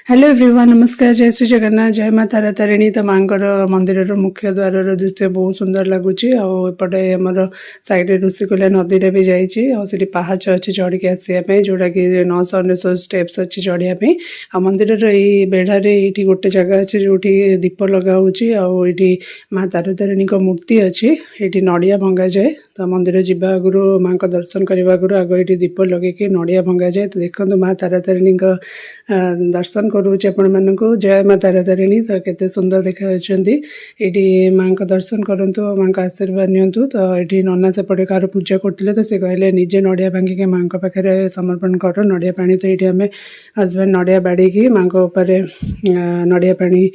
Hello everyone, नमस्कार। जय श्री जगन्नाथ, जय माँ तारा तारिणी। तो माँकर मंदिर मुख्य द्वार दृश्य बहुत सुंदर लगुच। आउटे आमर साइड ऋषिकुल्या नदी भी जाइए पहाच अच्छी चढ़ के आसापी जोटा कि 999 स्टेप्स अच्छी चढ़ापी। आ मंदिर यही बेढ़ारे ये गोटे जगह अच्छे जो दीप लगाऊँगी। आठी माँ तारा तारिणी मूर्ति अच्छी, ये नड़िया भंगा जाए। तो मंदिर जावा आगु माँ को दर्शन करने आगु आग ये दीप लगे नड़िया भंगा जाए। तो देखो माँ तारा तारिणी दर्शन करुचे आपण मानक। जय माँ तारा तारिणी। तो केते सुंदर देखा ये माँ का दर्शन करंतु, माँ का आशीर्वाद नियंतु। तो ये नना सेपटे कार पूजा करते तो सी कहले निजे नड़िया भांगिक माँ पाखे समर्पण कर नड़िया पानी। तो ये आम हजबैंड नड़िया बाड़ी माँ नड़िया पानी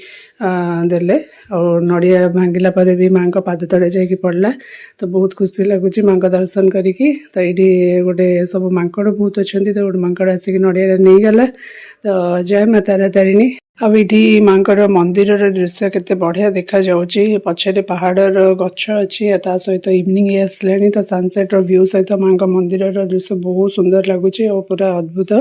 देले और नड़िया भांगिला पर भी माँ पाद तले जाकि पड़ला। तो बहुत खुशी लगुच माँ का दर्शन करी। तो ये गोटे सब मांकड़ बहुत अच्छा। तो गोटे मांकड़ आसिक नड़िया नहीं गला। तो जय माँ तारा तारिणी। आठी माँ मंदिर दृश्य केते बढ़िया देखा जाउची। पछरे पहाड़र गछ अच्छी सहित इवनिंग आसला। तो सनसेट व्यू सहित माँ का मंदिर दृश्य बहुत सुंदर लगुच और पूरा अद्भुत।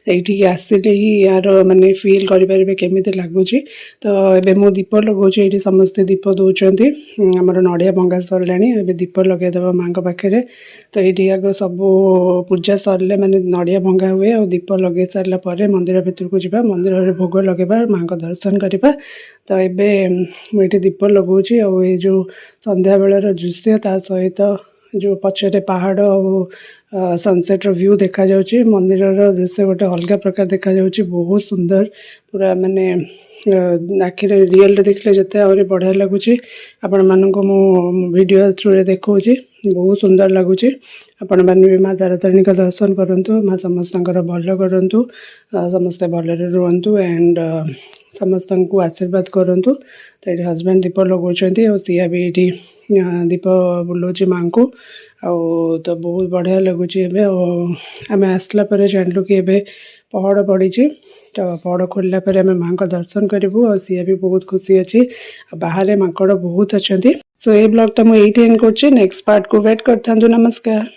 ये आसिले ही यार माने फील करें केमी लगुच। तो ये मु दीप लगौचे, ये समस्ते दीप दौरान आमर नड़िया भंगा सरला। दीप लगेदेव माँ पाखे। तो ये आग सब पूजा सरले माने नड़िया भंगा हुए और दीप लगे सारा पर मंदिर भीतर को जावा, मंदिर में भोग लगेबा, माँ को दर्शन करवा। तो ये मुझे दीप लगौची। और ये जो संध्या बेलर दृश्य ता सहित जो पछरे पहाड़ और सनसेट व्यू देखा जाउची। मंदिर दृश्य गोटे अलग प्रकार देखा जाउची, बहुत सुंदर पूरा माने आखिर रियल देखले जिते आहरी बढ़िया लगुच। आपण मानक मु वीडियो थ्रू देखौची, बहुत सुंदर लगुच। आपण मैंने भी माँ तारा तारिणी का दर्शन करूँ। माँ समस्त भल करूँ, समस्ते भलरे रुहतु एंड समस्त को आशीर्वाद करूँ। तो ये हजबैंड दीप लगौंट और सिया भी ये दीप बुलाऊँ माँ को। तो बहुत बढ़िया लगुच। आम आसला जानलु कि एबे पहाड़ पड़ी। तो पहाड़ खोलला पर आम माँ का दर्शन करूँ और सी भी बहुत खुशी अच्छी। बाहर माकड़ बहुत अच्छा। सो ये ब्लॉग टा मुझे एंड कर नेक्स्ट पार्ट को वेट कर था। नमस्कार।